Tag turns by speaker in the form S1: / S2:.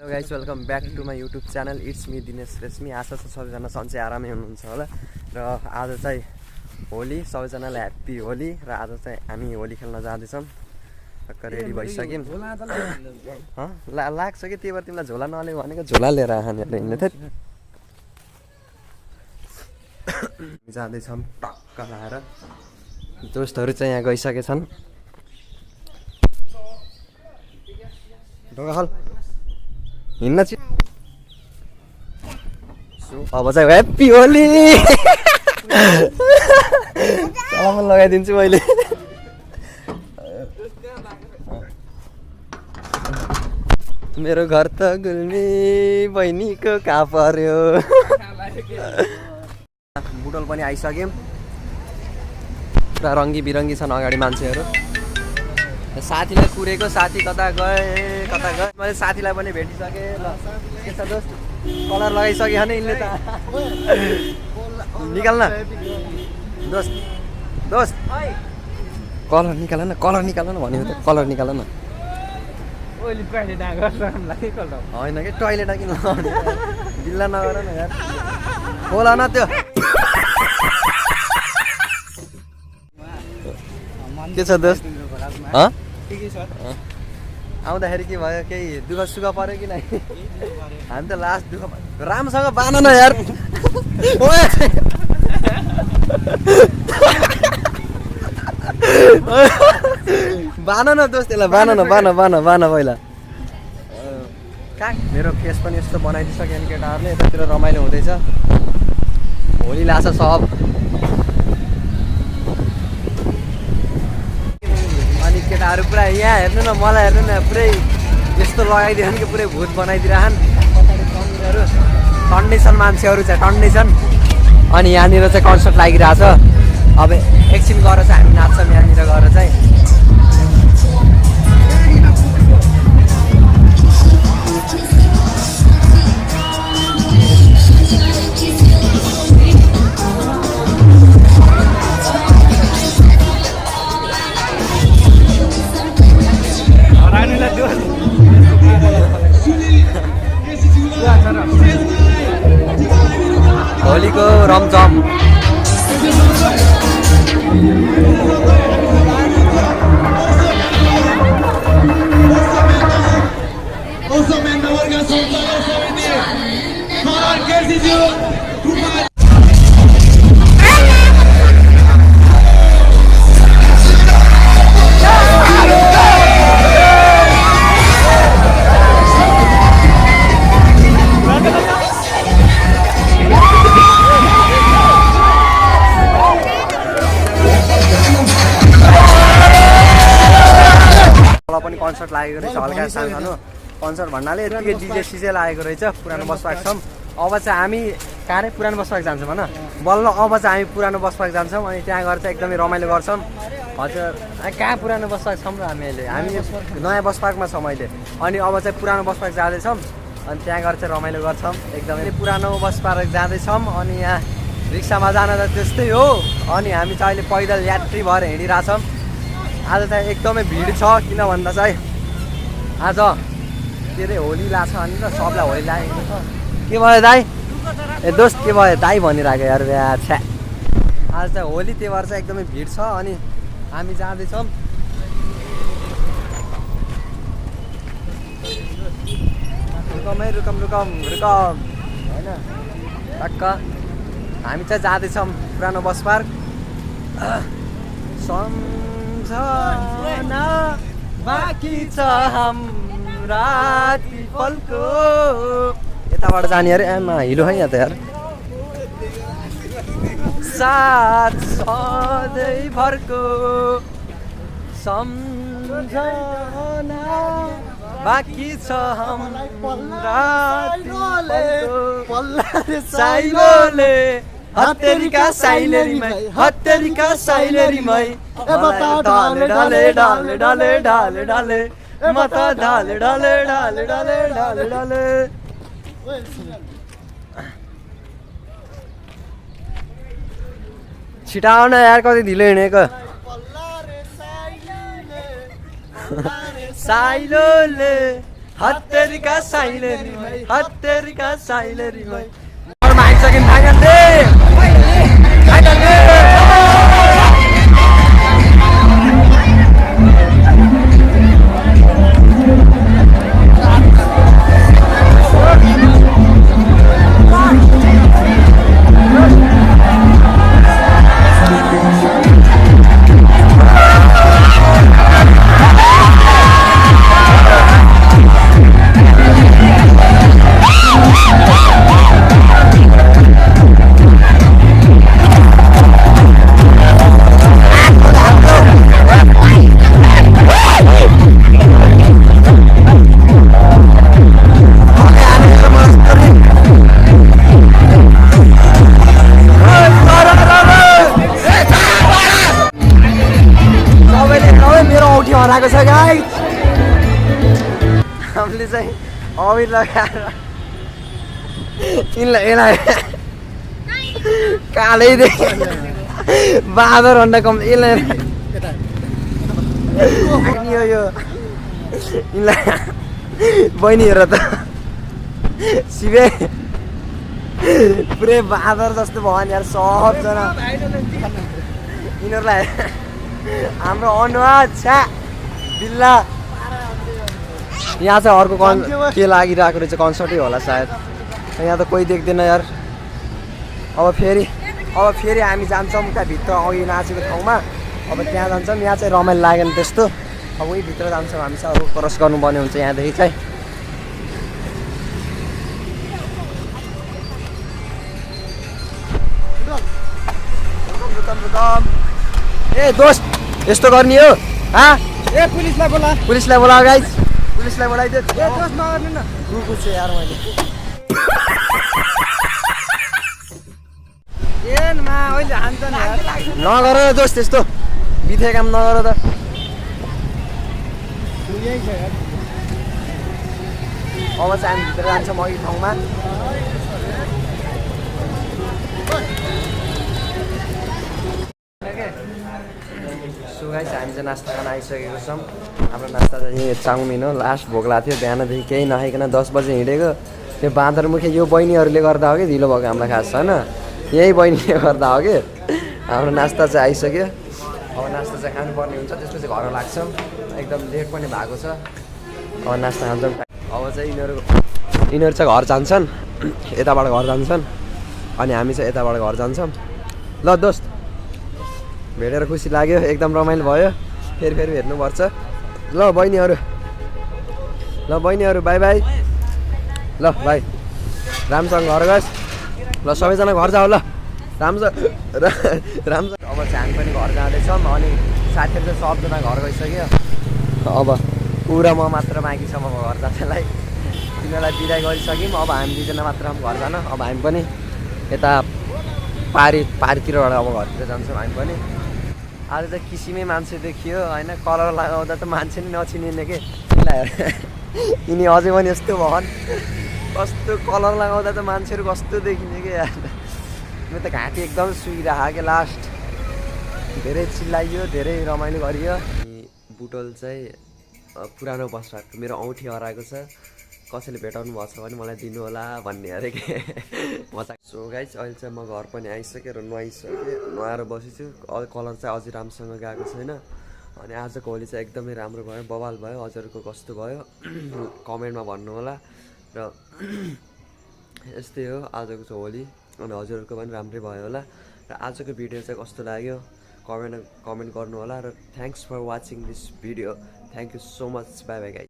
S1: Hello guys, welcome back to my YouTube channel. It's me Dinesh Reshmi. आशा छ सबैजना सन्चै आरामै हुनुहुन्छ होला। र आज चाहिँ होली, सबैजनालाई ह्याप्पी होली। र आज चाहिँ हामी होली खेल्न जाँदैछौँ। टक्क रेडी भइसक्यौँ। लाग्छ कि त्यही भएर तिमीलाई झोला नल्याउ भनेको, झोला लिएर आएर हिँड्ने थियो। जाँदैछौँ टक्क लाएर। दोस्तहरू चाहिँ यहाँ गइसकेछन्। ढोका खोल, हिँड्न चाहिँ। अब चाहिँ ह्याप्पी होली सलाम लगाइदिन्छु मैले। मेरो घर त गुल्मी बहिनीको कहाँ पर्यो। बुटोल पनि आइसक्यौँ। पुरा रङ्गी बिरङ्गी छन् अगाडि मान्छेहरू। साथीलाई कुरेको, साथी कता गए। मैले साथीलाई पनि भेटिसकेँ। ल के छ दोस्त, कलर लगाइसक्यो भने यिनले त। निकाल्न दोस्त, दोस्त कलर निकाल न, कलर निकाल न भनेको त। कलर निकाल न। होइन कि टोइलेट किन गिल्ला नगर न यार। खोला न त्यो। के छ दोस्त? आउँदाखेरि के भयो? केही दुःख सुख पर्यो कि नै? हामी त लास्ट दुःख। राम्रोसँग बान न यार। बान न दोस्त, यसलाई बान न, बान पहिला। कहाँ मेरो फेस पनि यस्तो बनाइदिइसक्यो नि केटाहरूले। यतातिर रमाइलो हुँदैछ। होली लाग्छ सब। अनि केटाहरू पुरा यहाँ हेर्नु न, मलाई हेर्नु न, पुरै यस्तो लगाइदियो भने कि पुरै भूत बनाइदिइरहन्। टन्डै छन् मान्छेहरू चाहिँ, टन्डै छन्। अनि यहाँनिर चाहिँ कन्सर्ट लागिरहेछ। अब एकछिन गएर चाहिँ हामी नाच्छौँ यहाँनिर गएर चाहिँ। होलीको रमझम। पनि कन्सर्ट लागेको रहेछ, हल्का सानो कन्सर्ट भन्नाले यतिकै डिजे सिजे लागेको रहेछ। पुरानो बस पार्क छौँ। अब चाहिँ हामी कहाँ रे पुरानो बस पार्क जान्छौँ होइन बल्ल। अब चाहिँ हामी पुरानो बस पार्क जान्छौँ। अनि त्यहाँ गएर चाहिँ एकदमै रमाइलो गर्छौँ। हजुर कहाँ पुरानो बस पार्क छौँ र हामी नयाँ बस पार्कमा छौँ अहिले। अनि अब चाहिँ पुरानो बस पार्क जाँदैछौँ। अनि त्यहाँ गएर चाहिँ रमाइलो गर्छौँ एकदमै। पुरानो बस पार्क जाँदैछौँ। अनि यहाँ रिक्सामा जान त त्यस्तै हो। अनि हामी चाहिँ अहिले पैदल यात्री भएर हिँडिरहेछौँ। आज चाहिँ एकदमै भिड छ। किन भन्दा चाहिँ आज के अरे होली लाग्छ अनि त सबलाई होली लागेको छ। के भयो दाइ? ए दोस्त के भयो दाइ भनिरहेको यार। छ्या आज चाहिँ होली, त्यही भएर चाहिँ एकदमै भिड छ। अनि हामी जाँदैछौँ। रुकम होइन टक्क हामी चाहिँ जाँदैछौँ पुरानो बस पार्क। सम्झना बाँकी छ हाम्रा पलको। यताबाट जाने अरे आमा हिलो है यहाँ त यार। साथ सधैँभरको सम्झना बाँकी छ हाम्रा साइलोले हत्तेरीका साइलेरीमै, हत्तेरीका साइलेरीमै। डाले डाले डाले डाले डाले डाले म त डाले डाले डाले डाले डाले डाले। छिटाउन यार, कति ढिलो हिँडेको। साइलोले हत्तेरिका साइलेरी मै हत्तेरिका साइलेरी मै घरमा आइसक्यौँ फाइनल्ली हराएको छ गाइस हामीले चाहिँ अबिर लगाएर यसलाई कालै देख्यो बाँदर भन्दा कम यसलाई बहिनी हेर त शिवे पुरै बाँदर जस्तो भयो नि यार सबजना यिनीहरूलाई हाम्रो अनुहार छ्या बिल्ला यहाँ चाहिँ अर्को के लागिरहेको रहेछ कन्सर्टै होला सायद यहाँ त कोही देख्दैन यार अब फेरि हामी जान्छौँ त्यहाँ भित्र अघि नाचेको ठाउँमा अब त्यहाँ जान्छौँ यहाँ चाहिँ रमाइलो लागेन त्यस्तो अब उही भित्र जान्छौँ हामी चाहिँ अब क्रस गर्नुपर्ने हुन्छ यहाँदेखि चाहिँ ए दोस्त यस्तो गर्ने हो ए पुलिसलाई बोला गाइस पुलिसलाई बोलाइदियो ए दोस्त नगर्नु न रुको छ यार मैले नगर दोस्त त्यस्तो बिथे काम नगर त अब चाहिँ हामी भित्र जान्छौँ अघि ठाउँमा सो गाइस हामी चाहिँ नास्ता खान आइसकेको छौँ हाम्रो नास्ता चाहिँ चाउमिन हो लास्ट भोक लागेको थियो बिहानदेखि केही नखाइकन 10 बजे हिँडेको त्यो बाँदरमुखे यो बहिनीहरूले गर्दा हो कि ढिलो भएको हामीलाई खास होइन यही बहिनीले गर्दा हो कि हाम्रो नास्ता चाहिँ आइसक्यो अब नास्ता चाहिँ खानुपर्ने हुन्छ त्यसपछि घर लाग्छौँ एकदम लेट पनि भएको छ अब नास्ता खान्छौँ अब चाहिँ यिनीहरू चाहिँ घर जान्छन् यताबाट घर जान्छन् अनि हामी चाहिँ यताबाट घर जान्छौँ ल दोस्त भेटेर खुसी लाग्यो एकदम रमाइलो भयो फेरि हेर्नुपर्छ ल बहिनीहरू बाई बाई ल भाइ राम्रोसँग घर गएस् ल सबैजना घर जाऊ ल राम्रोसँग अब चाहिँ हामी पनि घर जाँदैछौँ अनि साथीहरू चाहिँ सबजना घर गइसक्यो अब पुरा म मात्र बाँकी छ म घर जानेलाई तिनीहरूलाई बिदाइ गरिसक्यौँ अब हामी दुईजना मात्र घर जान अब हामी पनि यता पारीतिरबाट अब घरतिर जान्छौँ हामी पनि आज त किसिमै मान्छे देखियो होइन कलर लगाउँदा त मान्छे नि नचिनिने के यिनी अझै पनि यस्तो भन् कस्तो कलर लगाउँदा त मान्छेहरू कस्तो देखिने के यार म त घाँटी एकदम सुइरहेको के लास्ट धेरै चिल्लाइयो धेरै रमाइलो गरियो बुटोल चाहिँ पुरानो बसपार्कको मेरो औँठी हराएको छ कसैले भेटाउनु भएको छ भने मलाई दिनु होला भन्ने अरे के मजा सो गाइस अहिले चाहिँ म घर पनि आइसकेँ र नुहाएर बसेछु कलर चाहिँ अझै राम्रोसँग गएको छैन अनि आजको होली चाहिँ एकदमै राम्रो भयो बवाल भयो हजुरको कस्तो भयो कमेन्टमा भन्नु होला र यस्तै हो आजको चाहिँ होली अनि हजुरहरूको पनि राम्रै भयो होला र आजको भिडियो चाहिँ कस्तो लाग्यो कमेन्ट गर्नु होला र thanks for watching this video thank you so much bye bye guys